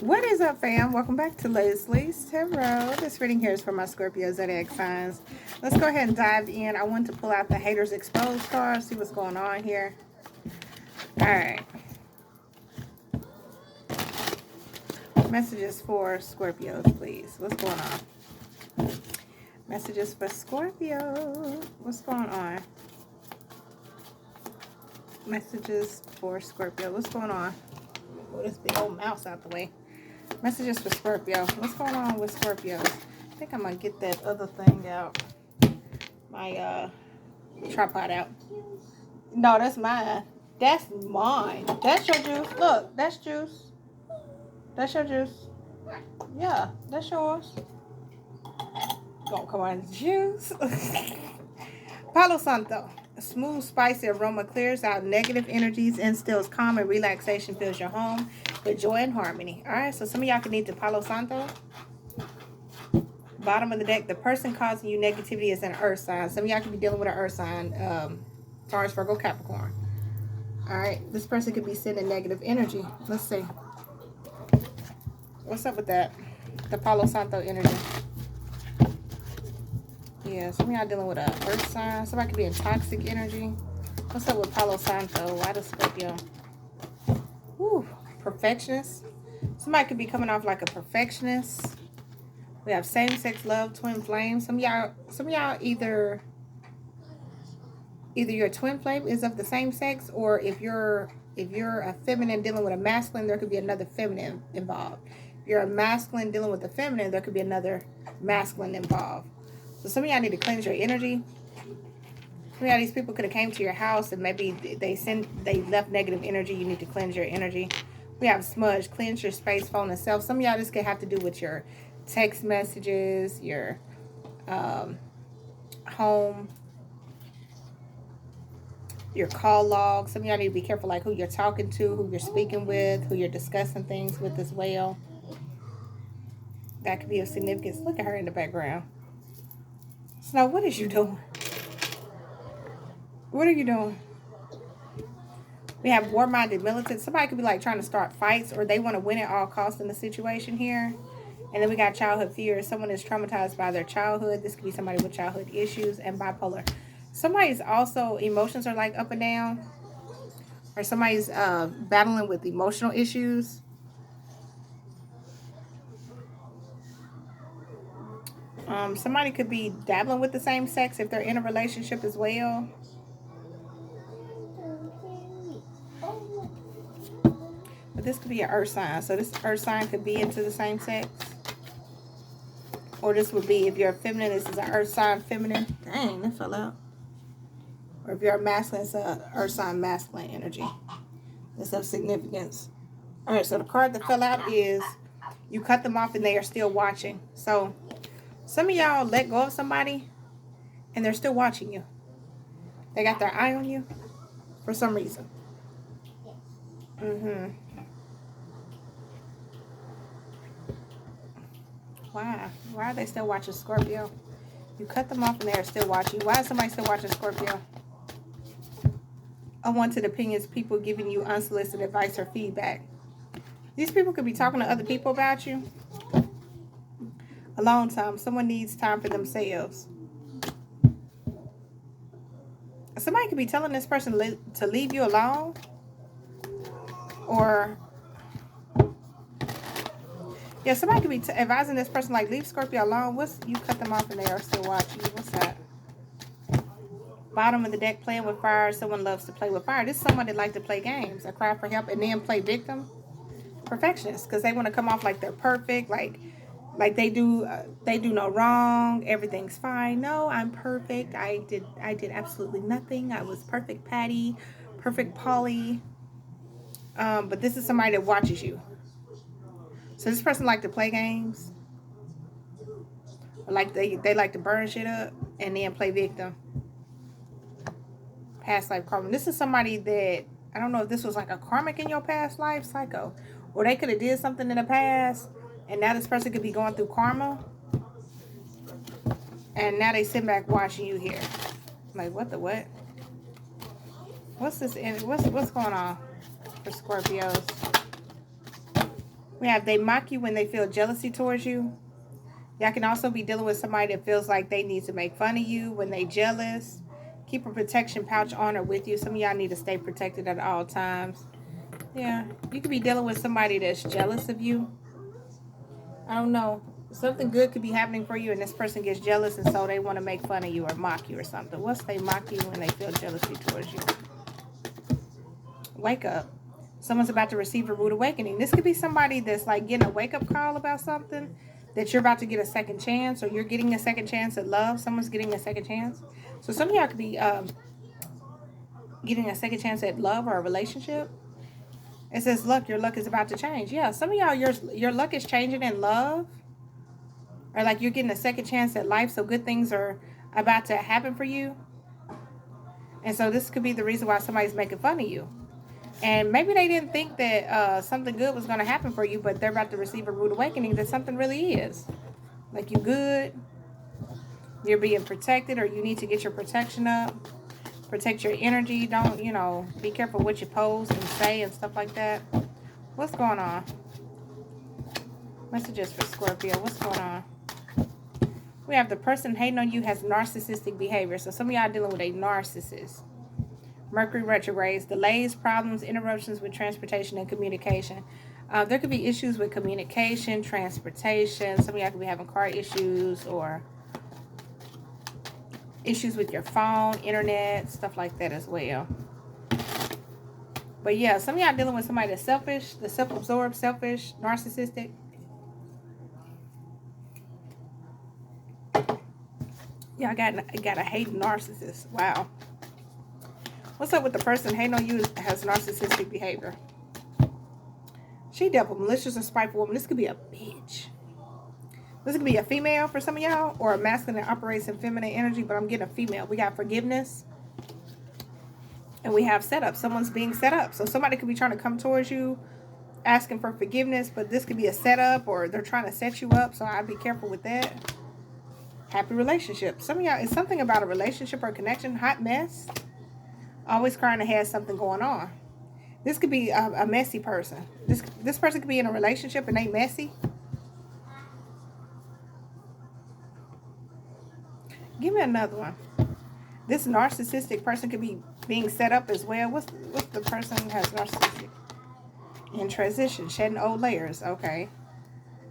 What is up, fam? Welcome back to Leslie's Tarot. This reading here is for my Scorpio zodiac signs. Let's go ahead and dive in. I want to pull out the Haters Exposed card, see what's going on here. All right. Messages for Scorpios, please. What's going on? Messages for Scorpio. What's going on? Messages for Scorpio. What's going on? Move this big old mouse out the way. Messages for Scorpio. What's going on with Scorpios? I think I'm going to get that other thing out. My tripod out. No, that's mine. That's mine. That's your juice. Look, that's juice. That's your juice. Yeah, that's yours. Gonna come on, juice. Palo Santo. A smooth, spicy aroma clears out negative energies, instills calm and relaxation, fills your home with joy and harmony. All right, so some of y'all can need the Palo Santo. Bottom of the deck, the person causing you negativity is an earth sign. Some of y'all could be dealing with an earth sign, Taurus, Virgo, Capricorn. All right, this person could be sending negative energy. Let's see. What's up with that? The Palo Santo energy. Yeah, some of y'all dealing with an earth sign. Somebody could be in toxic energy. What's up with Palo Santo? Why does Scorpio? Woo, perfectionist. Somebody could be coming off like a perfectionist. We have same-sex love, twin flame. Some of y'all either your twin flame is of the same sex, or if you're a feminine dealing with a masculine, there could be another feminine involved. If you're a masculine dealing with a feminine, there could be another masculine involved. So some of y'all need to cleanse your energy. Some of y'all, these people could have came to your house and maybe they left negative energy. You need to cleanse your energy. We have smudge, cleanse your space, phone, and self. Some of y'all, this could have to do with your text messages, your home, your call log. Some of y'all need to be careful, like who you're talking to, who you're speaking with, who you're discussing things with as well. That could be of significance. Look at her in the background. Snow, what is you doing? What are you doing? We have war-minded militant. Somebody could be like trying to start fights, or they want to win at all costs in the situation here. And then we got childhood fears. Someone is traumatized by their childhood. This could be somebody with childhood issues, and bipolar. Somebody's also, emotions are like up and down. Or somebody's battling with emotional issues. Somebody could be dabbling with the same sex if they're in a relationship as well. But this could be an earth sign. So this earth sign could be into the same sex. Or this would be, if you're a feminine, this is an earth sign feminine. Dang, that fell out. Or if you're a masculine, it's an earth sign masculine energy. It's of significance. All right, so the card that fell out is you cut them off and they are still watching. So some of y'all let go of somebody and they're still watching you. They got their eye on you for some reason. Why? Why are they still watching Scorpio? You cut them off and they're still watching. Why is somebody still watching Scorpio? Unwanted opinions, people giving you unsolicited advice or feedback. These people could be talking to other people about you. Alone time. Someone needs time for themselves. Somebody could be telling this person to leave you alone. Or, yeah, somebody could be advising this person, like, leave Scorpio alone. You cut them off and they are still watching you. What's that? Bottom of the deck, playing with fire. Someone loves to play with fire. This is someone that likes to play games. A cry for help and then play victim. Perfectionists, because they want to come off like they're perfect, like they do no wrong, everything's fine. No, I'm perfect. I did absolutely nothing. I was perfect Patty, perfect Polly. But this is somebody that watches you. So this person like to play games, or like they like to burn shit up and then play victim. Past life karma. This is somebody that, I don't know if this was like a karmic in your past life, psycho, or they could have did something in the past, and now this person could be going through karma, and now they sit back watching you here. Like, what the what? What's this? What's going on for Scorpios? We have they mock you when they feel jealousy towards you. Y'all can also be dealing with somebody that feels like they need to make fun of you when they jealous. Keep a protection pouch on or with you. Some of y'all need to stay protected at all times. Yeah, you could be dealing with somebody that's jealous of you. I don't know. Something good could be happening for you and this person gets jealous and so they want to make fun of you or mock you or something. What's they mock you when they feel jealousy towards you? Wake up. Someone's about to receive a rude awakening. This could be somebody that's like getting a wake-up call about something, that you're about to get a second chance, or you're getting a second chance at love. Someone's getting a second chance. So some of y'all could be getting a second chance at love or a relationship. It says, look, your luck is about to change. Yeah, some of y'all, your luck is changing in love. Or like you're getting a second chance at life, so good things are about to happen for you. And so this could be the reason why somebody's making fun of you. And maybe they didn't think that something good was going to happen for you, but they're about to receive a rude awakening that something really is. Like you're good, you're being protected, or you need to get your protection up. Protect your energy. Don't, you know, be careful what you post and say and stuff like that. What's going on? Messages for Scorpio. What's going on? We have the person hating on you has narcissistic behavior. So some of y'all dealing with a narcissist. Mercury retrogrades, delays, problems, interruptions with transportation and communication. There could be issues with communication, transportation. Some of y'all could be having car issues or issues with your phone, internet, stuff like that as well. But yeah, some of y'all dealing with somebody that's selfish, the self-absorbed, selfish, narcissistic. Yeah, I got a hating narcissist. Wow. What's up with the person hating on you has narcissistic behavior? She dealt with malicious and spiteful woman. This could be a bitch. This could be a female for some of y'all, or a masculine that operates in feminine energy, but I'm getting a female. We got forgiveness. And we have setup. Someone's being set up. So somebody could be trying to come towards you, asking for forgiveness, but this could be a setup, or they're trying to set you up. So I'd be careful with that. Happy relationship. Some of y'all, it's something about a relationship or connection. Hot mess. Always crying to have something going on. This could be a messy person. This person could be in a relationship and they messy. Give me another one. This narcissistic person could be being set up as well. What's the person who has narcissistic? In transition, shedding old layers. Okay.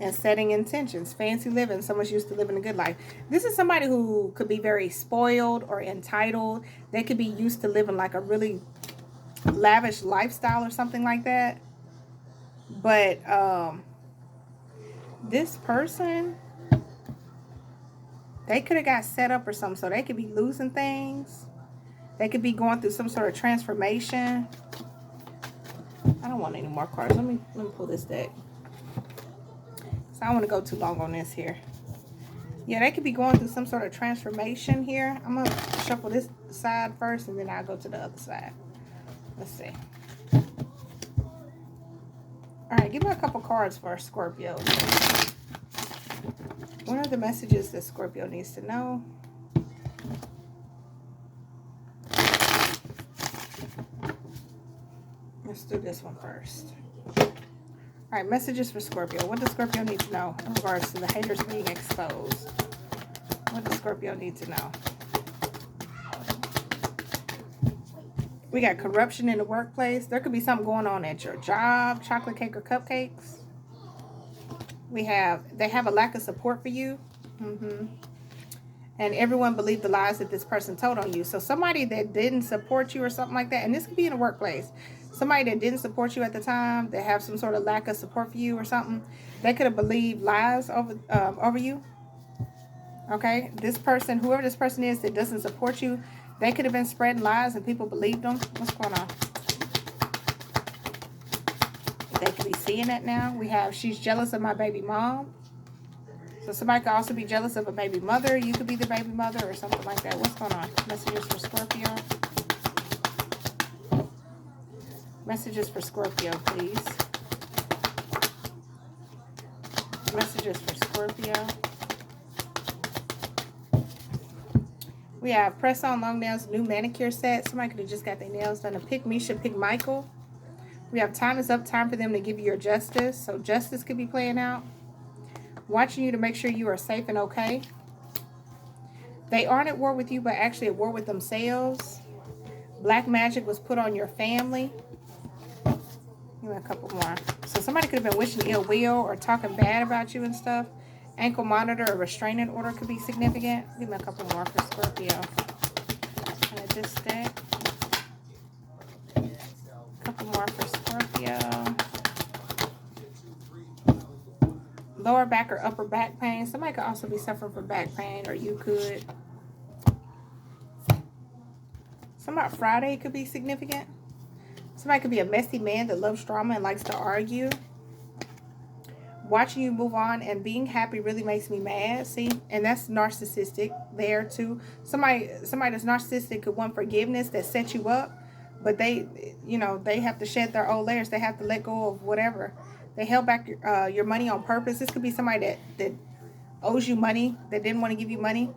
And setting intentions. Fancy living. Someone's used to living a good life. This is somebody who could be very spoiled or entitled. They could be used to living like a really lavish lifestyle or something like that. But this person, they could have got set up or something. So they could be losing things. They could be going through some sort of transformation. I don't want any more cards. Let me pull this deck. So I don't want to go too long on this here. Yeah, they could be going through some sort of transformation here. I'm going to shuffle this side first and then I'll go to the other side. Let's see. Alright, give me a couple cards for Scorpio. What are the messages that Scorpio needs to know? Let's do this one first. Alright, messages for Scorpio. What does Scorpio need to know in regards to the haters being exposed? What does Scorpio need to know? We got corruption in the workplace. There could be something going on at your job. Chocolate cake or cupcakes. They have a lack of support for you. And everyone believed the lies that this person told on you. So somebody that didn't support you or something like that. And this could be in the workplace. Somebody that didn't support you at the time, that have some sort of lack of support for you or something, they could have believed lies over you. Okay, this person, whoever this person is that doesn't support you, they could have been spreading lies and people believed them. What's going on? They could be seeing that now. We have, she's jealous of my baby mom. So somebody could also be jealous of a baby mother. You could be the baby mother or something like that. What's going on? Messages for Scorpio. Messages for Scorpio, please. Messages for Scorpio. We have press on long nails, new manicure set. Somebody could have just got their nails done. A pick Misha, pick Michael. We have time is up, time for them to give you your justice. So justice could be playing out. Watching you to make sure you are safe and okay. They aren't at war with you, but actually at war with themselves. Black magic was put on your family. Give me a couple more. So somebody could have been wishing ill will or talking bad about you and stuff. Ankle monitor or restraining order could be significant. Give me a couple more for Scorpio. Out of this deck. A couple more for Scorpio. Lower back or upper back pain. Somebody could also be suffering from back pain, or you could. Somebody Friday could be significant. Somebody could be a messy man that loves drama and likes to argue. Watching you move on and being happy really makes me mad. See, and that's narcissistic there too. Somebody that's narcissistic could want forgiveness that set you up, but they, you know, they have to shed their old layers. They have to let go of whatever. They held back your money on purpose. This could be somebody that owes you money, that didn't want to give you money,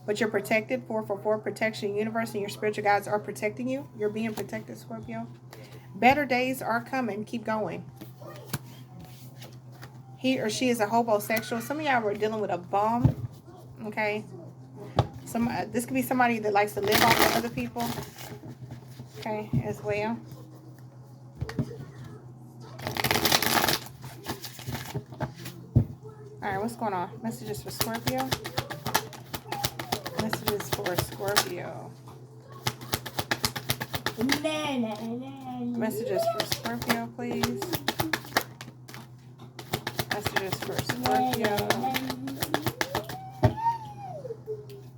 but you're protected. 444 protection. Universe and your spiritual guides are protecting you. You're being protected, Scorpio. Better days are coming. Keep going. He or she is a homosexual. Some of y'all were dealing with a bum. Okay. This could be somebody that likes to live off of other people. Okay, as well. Alright, what's going on? Messages for Scorpio. Messages for Scorpio. Messages for Scorpio, please. Messages for Scorpio.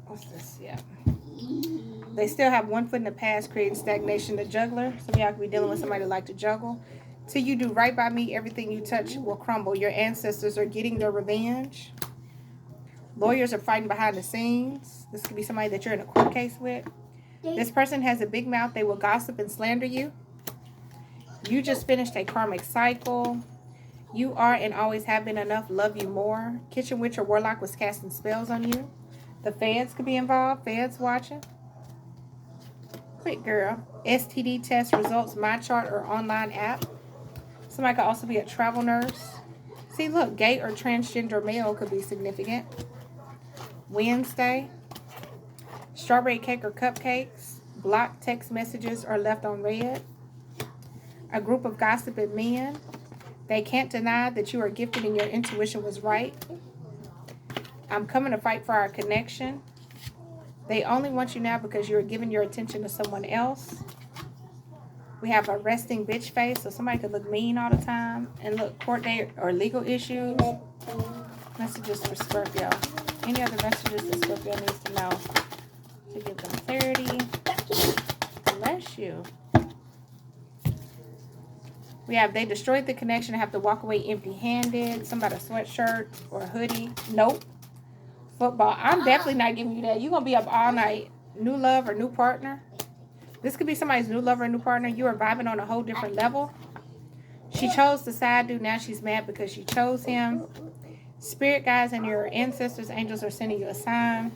What's this? Yeah. They still have one foot in the past, creating stagnation. The juggler. Some of y'all could be dealing with somebody that like to juggle. Till you do right by me, everything you touch will crumble. Your ancestors are getting their revenge. Lawyers are fighting behind the scenes. This could be somebody that you're in a court case with. This person has a big mouth. They will gossip and slander you. You just finished a karmic cycle. You are and always have been enough. Love you more. Kitchen witch or warlock was casting spells on you. The feds could be involved. Feds watching. Quick girl. STD test results, my chart or online app. Somebody could also be a travel nurse. See, look, gay or transgender male could be significant. Wednesday. Strawberry cake or cupcakes. Blocked text messages are left on read. A group of gossiping men. They can't deny that you are gifted and your intuition was right. I'm coming to fight for our connection. They only want you now because you're giving your attention to someone else. We have a resting bitch face, so somebody could look mean all the time. And look, court date or legal issues. Messages for Scorpio. Any other messages that Scorpio needs to know to give them clarity? Bless you. We have, they destroyed the connection and have to walk away empty-handed. Somebody a sweatshirt or a hoodie. Nope. Football. I'm definitely not giving you that. You're going to be up all night. New love or new partner. This could be somebody's new lover or new partner. You are vibing on a whole different level. She chose the side dude. Now she's mad because she chose him. Spirit guides and your ancestors, angels are sending you a sign.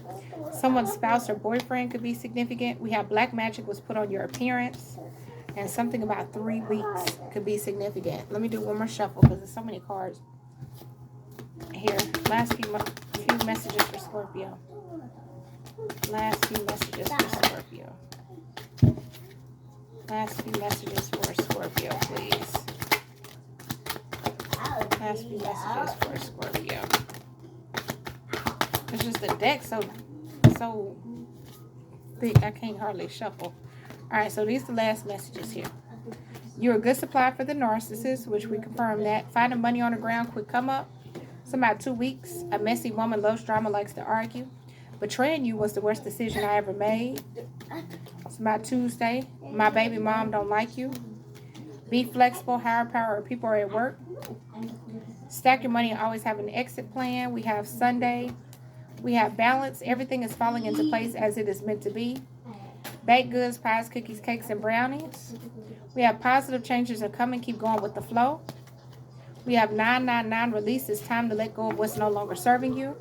Someone's spouse or boyfriend could be significant. We have black magic was put on your appearance. And something about 3 weeks could be significant. Let me do one more shuffle because there's so many cards. Here, last few messages for Scorpio. Last few messages for Scorpio. Last few messages for Scorpio, please. Last few messages for Scorpio. It's just the deck so thick I can't hardly shuffle. Alright, so these are the last messages here. You're a good supply for the narcissist, which we confirm that. Finding money on the ground, quick come up. It's about 2 weeks. A messy woman loves drama, likes to argue. Betraying you was the worst decision I ever made. It's about Tuesday. My baby mom don't like you. Be flexible, higher power, or people are at work. Stack your money and always have an exit plan. We have Sunday. We have balance. Everything is falling into place as it is meant to be. Baked goods, pies, cookies, cakes, and brownies. We have positive changes are coming. Keep going with the flow. We have 999 release. It's time to let go of what's no longer serving you.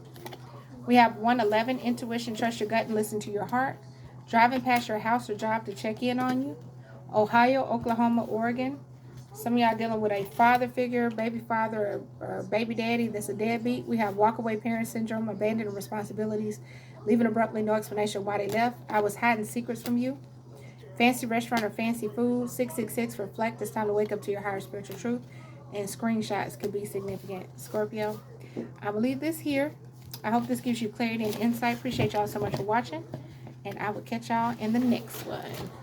We have 111 intuition. Trust your gut and listen to your heart. Driving past your house or job to check in on you. Ohio, Oklahoma, Oregon. Some of y'all dealing with a father figure, baby father, or baby daddy that's a deadbeat. We have walkaway parent syndrome, abandoning responsibilities, leaving abruptly, no explanation why they left. I was hiding secrets from you. Fancy restaurant or fancy food. 666, reflect. It's time to wake up to your higher spiritual truth. And screenshots could be significant. Scorpio, I will leave this here. I hope this gives you clarity and insight. Appreciate y'all so much for watching. And I will catch y'all in the next one.